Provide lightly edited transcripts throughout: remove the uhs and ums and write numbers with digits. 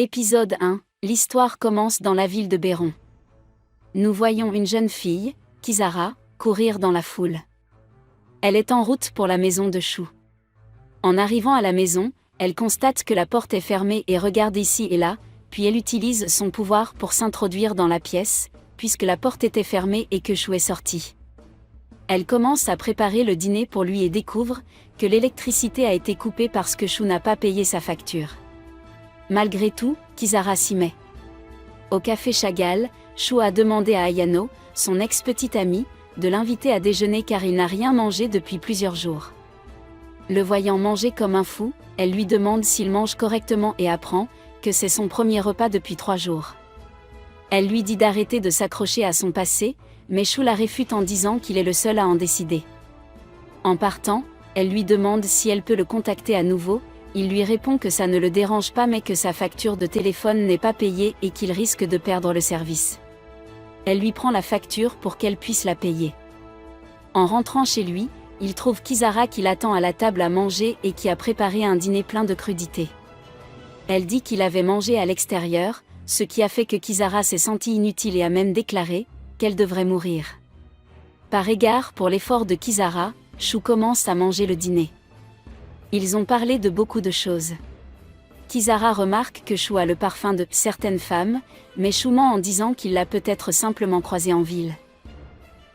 Épisode 1. L'histoire commence dans la ville de Béron. Nous voyons une jeune fille, Kisara, courir dans la foule. Elle est en route pour la maison de Shu. En arrivant à la maison, elle constate que la porte est fermée et regarde ici et là, puis elle utilise son pouvoir pour s'introduire dans la pièce, puisque la porte était fermée et que Shu est sorti. Elle commence à préparer le dîner pour lui et découvre que l'électricité a été coupée parce que Shu n'a pas payé sa facture. Malgré tout, Kisara s'y met. Au café Chagall, Shu a demandé à Ayano, son ex-petite amie, de l'inviter à déjeuner car il n'a rien mangé depuis plusieurs jours. Le voyant manger comme un fou, elle lui demande s'il mange correctement et apprend que c'est son premier repas depuis 3 jours. Elle lui dit d'arrêter de s'accrocher à son passé, mais Shu la réfute en disant qu'il est le seul à en décider. En partant, elle lui demande si elle peut le contacter à nouveau. Il lui répond que ça ne le dérange pas mais que sa facture de téléphone n'est pas payée et qu'il risque de perdre le service. Elle lui prend la facture pour qu'elle puisse la payer. En rentrant chez lui, il trouve Kisara qui l'attend à la table à manger et qui a préparé un dîner plein de crudités. Elle dit qu'il avait mangé à l'extérieur, ce qui a fait que Kisara s'est sentie inutile et a même déclaré qu'elle devrait mourir. Par égard pour l'effort de Kisara, Shu commence à manger le dîner. Ils ont parlé de beaucoup de choses. Kisara remarque que Shu a le parfum de certaines femmes, mais Shu ment en disant qu'il l'a peut-être simplement croisé en ville.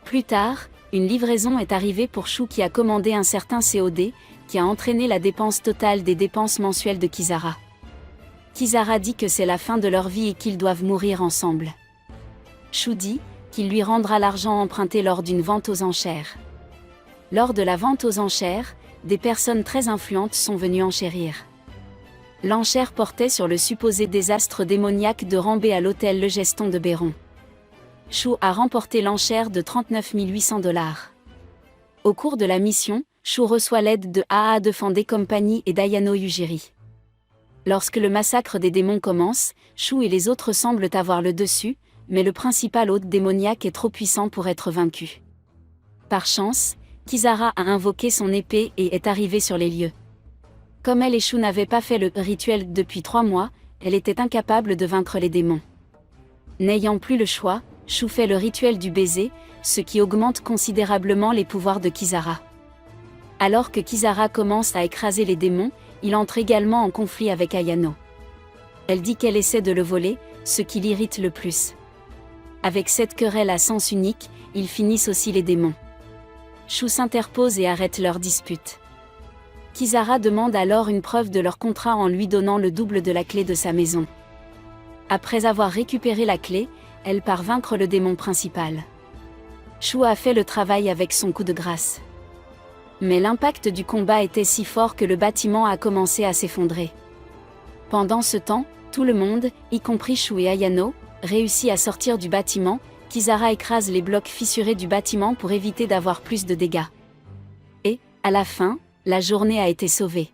Plus tard, une livraison est arrivée pour Shu qui a commandé un certain COD, qui a entraîné la dépense totale des dépenses mensuelles de Kisara. Kisara dit que c'est la fin de leur vie et qu'ils doivent mourir ensemble. Shu dit qu'il lui rendra l'argent emprunté lors d'une vente aux enchères. Lors de la vente aux enchères, des personnes très influentes sont venues enchérir. L'enchère portait sur le supposé désastre démoniaque de Rambé à l'hôtel Le Geston de Béron. Shu a remporté l'enchère de 39 800 $. Au cours de la mission, Shu reçoit l'aide de A.A. de Fandé Company et d'Ayano Yujiri. Lorsque le massacre des démons commence, Shu et les autres semblent avoir le dessus, mais le principal hôte démoniaque est trop puissant pour être vaincu. Par chance, Kisara a invoqué son épée et est arrivée sur les lieux. Comme elle et Shu n'avaient pas fait le rituel depuis 3 mois, elle était incapable de vaincre les démons. N'ayant plus le choix, Shu fait le rituel du baiser, ce qui augmente considérablement les pouvoirs de Kisara. Alors que Kisara commence à écraser les démons, il entre également en conflit avec Ayano. Elle dit qu'elle essaie de le voler, ce qui l'irrite le plus. Avec cette querelle à sens unique, ils finissent aussi les démons. Shu s'interpose et arrête leur dispute. Kisara demande alors une preuve de leur contrat en lui donnant le double de la clé de sa maison. Après avoir récupéré la clé, elle part vaincre le démon principal. Shu a fait le travail avec son coup de grâce. Mais l'impact du combat était si fort que le bâtiment a commencé à s'effondrer. Pendant ce temps, tout le monde, y compris Shu et Ayano, réussit à sortir du bâtiment. Kisara écrase les blocs fissurés du bâtiment pour éviter d'avoir plus de dégâts. Et, à la fin, la journée a été sauvée.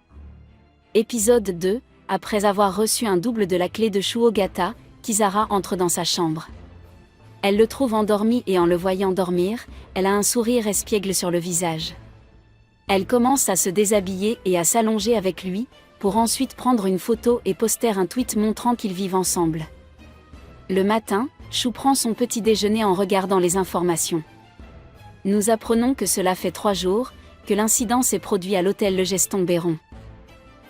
Épisode 2. Après avoir reçu un double de la clé de Shu Ogata, Kisara entre dans sa chambre. Elle le trouve endormi et en le voyant dormir, elle a un sourire espiègle sur le visage. Elle commence à se déshabiller et à s'allonger avec lui, pour ensuite prendre une photo et poster un tweet montrant qu'ils vivent ensemble. Le matin, Shu prend son petit déjeuner en regardant les informations. Nous apprenons que cela fait 3 jours, que l'incident s'est produit à l'hôtel Le Geston Béron.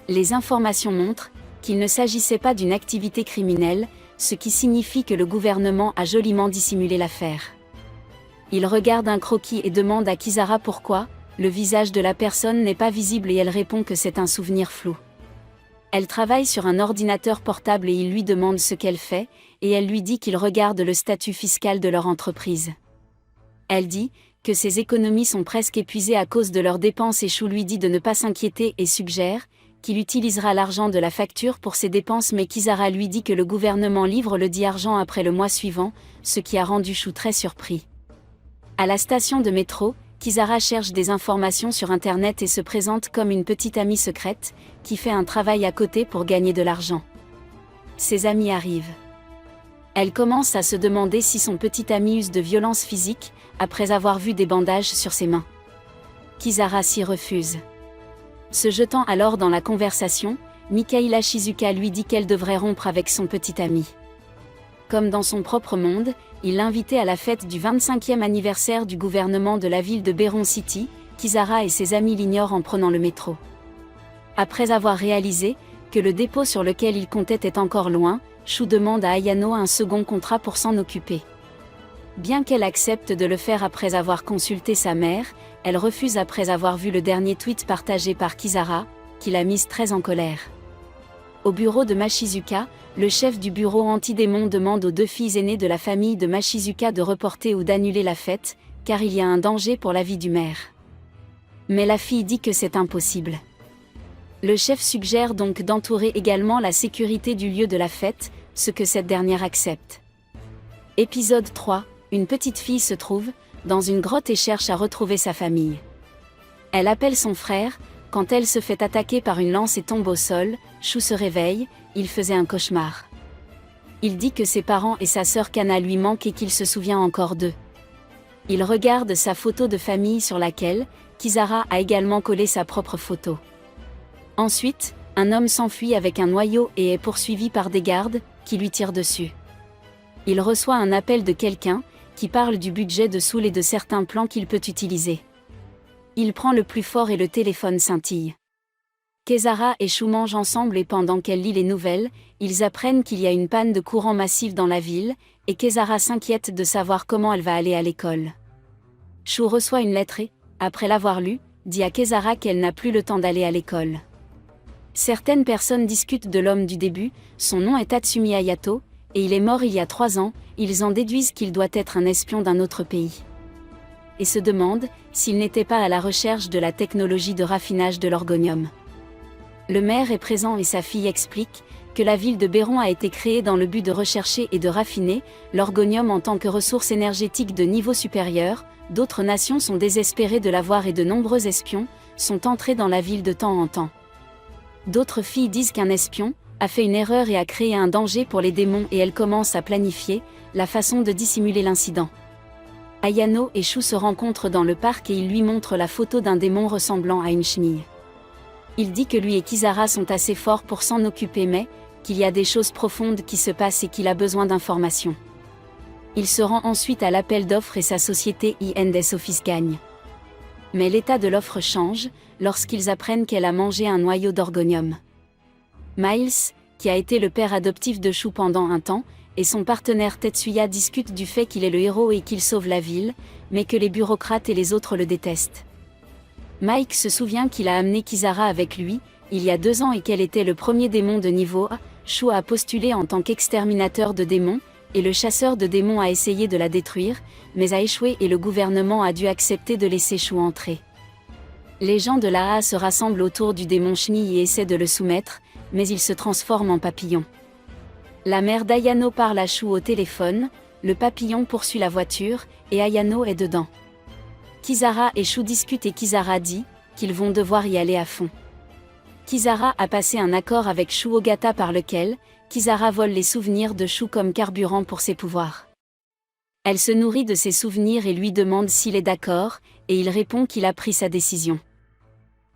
Les informations montrent qu'il ne s'agissait pas d'une activité criminelle, ce qui signifie que le gouvernement a joliment dissimulé l'affaire. Il regarde un croquis et demande à Kisara pourquoi, le visage de la personne n'est pas visible et elle répond que c'est un souvenir flou. Elle travaille sur un ordinateur portable et il lui demande ce qu'elle fait, et elle lui dit qu'il regarde le statut fiscal de leur entreprise. Elle dit que ses économies sont presque épuisées à cause de leurs dépenses et Shu lui dit de ne pas s'inquiéter et suggère qu'il utilisera l'argent de la facture pour ses dépenses mais Kisara lui dit que le gouvernement livre le dit argent après le mois suivant, ce qui a rendu Shu très surpris. À la station de métro, Kisara cherche des informations sur internet et se présente comme une petite amie secrète, qui fait un travail à côté pour gagner de l'argent. Ses amis arrivent. Elle commence à se demander si son petit ami use de violence physique, après avoir vu des bandages sur ses mains. Kisara s'y refuse. Se jetant alors dans la conversation, Mikaela Shizuka lui dit qu'elle devrait rompre avec son petit ami. Comme dans son propre monde, il l'invitait à la fête du 25e anniversaire du gouvernement de la ville de Beron City. Kisara et ses amis l'ignorent en prenant le métro. Après avoir réalisé que le dépôt sur lequel il comptait est encore loin, Shu demande à Ayano un second contrat pour s'en occuper. Bien qu'elle accepte de le faire après avoir consulté sa mère, elle refuse après avoir vu le dernier tweet partagé par Kisara, qui l'a mise très en colère. Au bureau de Machizuka, le chef du bureau anti-démon demande aux deux filles aînées de la famille de Machizuka de reporter ou d'annuler la fête, car il y a un danger pour la vie du maire. Mais la fille dit que c'est impossible. Le chef suggère donc d'entourer également la sécurité du lieu de la fête, ce que cette dernière accepte. Épisode 3, une petite fille se trouve dans une grotte et cherche à retrouver sa famille. Elle appelle son frère, quand elle se fait attaquer par une lance et tombe au sol, Shu se réveille, il faisait un cauchemar. Il dit que ses parents et sa sœur Kana lui manquent et qu'il se souvient encore d'eux. Il regarde sa photo de famille sur laquelle Kisara a également collé sa propre photo. Ensuite, un homme s'enfuit avec un noyau et est poursuivi par des gardes, qui lui tirent dessus. Il reçoit un appel de quelqu'un, qui parle du budget de Soul et de certains plans qu'il peut utiliser. Il prend le plus fort et le téléphone scintille. Kisara et Shu mangent ensemble et pendant qu'elle lit les nouvelles, ils apprennent qu'il y a une panne de courant massive dans la ville, et Kisara s'inquiète de savoir comment elle va aller à l'école. Shu reçoit une lettre et, après l'avoir lue, dit à Kisara qu'elle n'a plus le temps d'aller à l'école. Certaines personnes discutent de l'homme du début, son nom est Tatsumi Hayato, et il est mort il y a 3 ans, ils en déduisent qu'il doit être un espion d'un autre pays. Et se demandent s'il n'était pas à la recherche de la technologie de raffinage de l'orgonium. Le maire est présent et sa fille explique que la ville de Beron a été créée dans le but de rechercher et de raffiner l'orgonium en tant que ressource énergétique de niveau supérieur. D'autres nations sont désespérées de l'avoir et de nombreux espions sont entrés dans la ville de temps en temps. D'autres filles disent qu'un espion a fait une erreur et a créé un danger pour les démons et elles commencent à planifier la façon de dissimuler l'incident. Ayano et Shu se rencontrent dans le parc et il lui montre la photo d'un démon ressemblant à une chenille. Il dit que lui et Kisara sont assez forts pour s'en occuper mais qu'il y a des choses profondes qui se passent et qu'il a besoin d'informations. Il se rend ensuite à l'appel d'offres et sa société INDS Office gagne. Mais l'état de l'offre change lorsqu'ils apprennent qu'elle a mangé un noyau d'orgonium. Miles, qui a été le père adoptif de Shu pendant un temps, et son partenaire Tetsuya discutent du fait qu'il est le héros et qu'il sauve la ville, mais que les bureaucrates et les autres le détestent. Mike se souvient qu'il a amené Kisara avec lui, il y a 2 ans et qu'elle était le premier démon de niveau A. Shu a postulé en tant qu'exterminateur de démons, et le chasseur de démons a essayé de la détruire, mais a échoué et le gouvernement a dû accepter de laisser Shu entrer. Les gens de l'AA se rassemblent autour du démon chenille et essaient de le soumettre, mais il se transforme en papillon. La mère d'Ayano parle à Shu au téléphone, le papillon poursuit la voiture, et Ayano est dedans. Kisara et Shu discutent et Kisara dit qu'ils vont devoir y aller à fond. Kisara a passé un accord avec Shu Ogata par lequel Kisara vole les souvenirs de Shu comme carburant pour ses pouvoirs. Elle se nourrit de ses souvenirs et lui demande s'il est d'accord, et il répond qu'il a pris sa décision.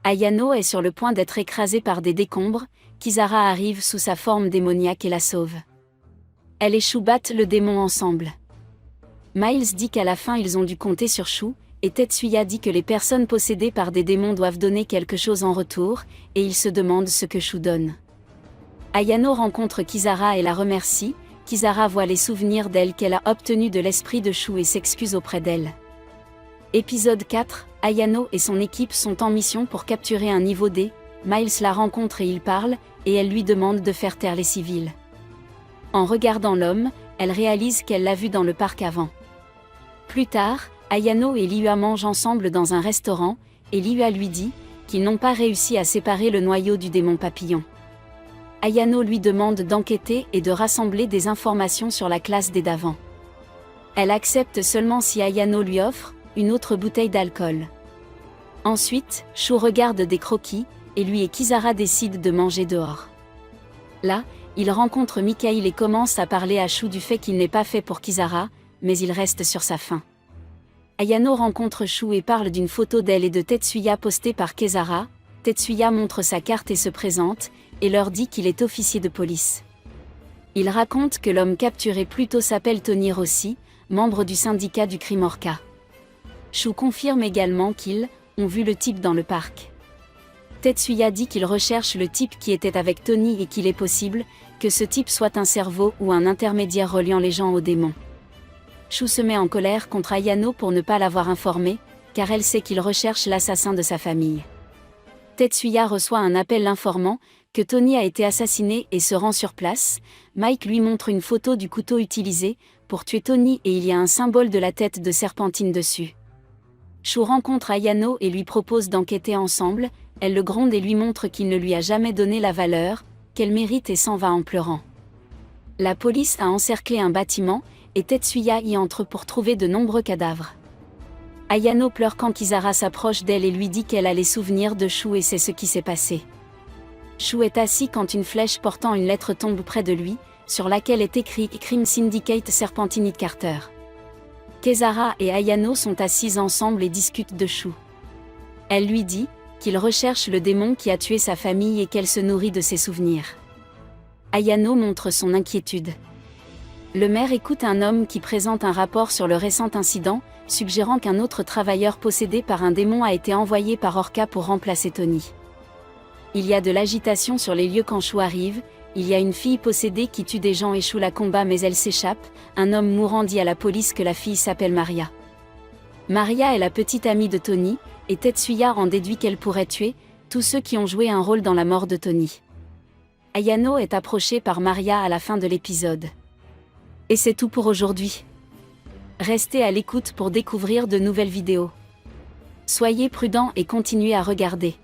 Ayano est sur le point d'être écrasée par des décombres, Kisara arrive sous sa forme démoniaque et la sauve. Elle et Shu battent le démon ensemble. Miles dit qu'à la fin ils ont dû compter sur Shu, et Tetsuya dit que les personnes possédées par des démons doivent donner quelque chose en retour, et il se demande ce que Shu donne. Ayano rencontre Kisara et la remercie, Kisara voit les souvenirs d'elle qu'elle a obtenus de l'esprit de Shu et s'excuse auprès d'elle. Épisode 4, Ayano et son équipe sont en mission pour capturer un niveau D, Miles la rencontre et il parle, et elle lui demande de faire taire les civils. En regardant l'homme, elle réalise qu'elle l'a vu dans le parc avant. Plus tard, Ayano et Liua mangent ensemble dans un restaurant, et Liua lui dit qu'ils n'ont pas réussi à séparer le noyau du démon papillon. Ayano lui demande d'enquêter et de rassembler des informations sur la classe des d'avant. Elle accepte seulement si Ayano lui offre une autre bouteille d'alcool. Ensuite, Shu regarde des croquis, et lui et Kisara décident de manger dehors. Là, il rencontre Mikhail et commence à parler à Shu du fait qu'il n'est pas fait pour Kisara, mais il reste sur sa faim. Ayano rencontre Shu et parle d'une photo d'elle et de Tetsuya postée par Kisara. Tetsuya montre sa carte et se présente, et leur dit qu'il est officier de police. Il raconte que l'homme capturé plus tôt s'appelle Tony Rossi, membre du syndicat du crime Orca. Shu confirme également qu'ils ont vu le type dans le parc. Tetsuya dit qu'il recherche le type qui était avec Tony et qu'il est possible que ce type soit un cerveau ou un intermédiaire reliant les gens aux démons. Shu se met en colère contre Ayano pour ne pas l'avoir informé, car elle sait qu'il recherche l'assassin de sa famille. Tetsuya reçoit un appel l'informant que Tony a été assassiné et se rend sur place. Mike lui montre une photo du couteau utilisé pour tuer Tony et il y a un symbole de la tête de Serpentine dessus. Shu rencontre Ayano et lui propose d'enquêter ensemble, elle le gronde et lui montre qu'il ne lui a jamais donné la valeur qu'elle mérite et s'en va en pleurant. La police a encerclé un bâtiment, et Tetsuya y entre pour trouver de nombreux cadavres. Ayano pleure quand Kisara s'approche d'elle et lui dit qu'elle a les souvenirs de Shu et c'est ce qui s'est passé. Shu est assis quand une flèche portant une lettre tombe près de lui, sur laquelle est écrit « Crime Syndicate Serpentinite Carter ». Kisara et Ayano sont assises ensemble et discutent de Shu. Elle lui dit qu'il recherche le démon qui a tué sa famille et qu'elle se nourrit de ses souvenirs. Ayano montre son inquiétude. Le maire écoute un homme qui présente un rapport sur le récent incident, suggérant qu'un autre travailleur possédé par un démon a été envoyé par Orca pour remplacer Tony. Il y a de l'agitation sur les lieux quand Shu arrive, il y a une fille possédée qui tue des gens et Shu la combat mais elle s'échappe, un homme mourant dit à la police que la fille s'appelle Maria. Maria est la petite amie de Tony, et Tetsuya en déduit qu'elle pourrait tuer tous ceux qui ont joué un rôle dans la mort de Tony. Ayano est approchée par Maria à la fin de l'épisode. Et c'est tout pour aujourd'hui. Restez à l'écoute pour découvrir de nouvelles vidéos. Soyez prudents et continuez à regarder.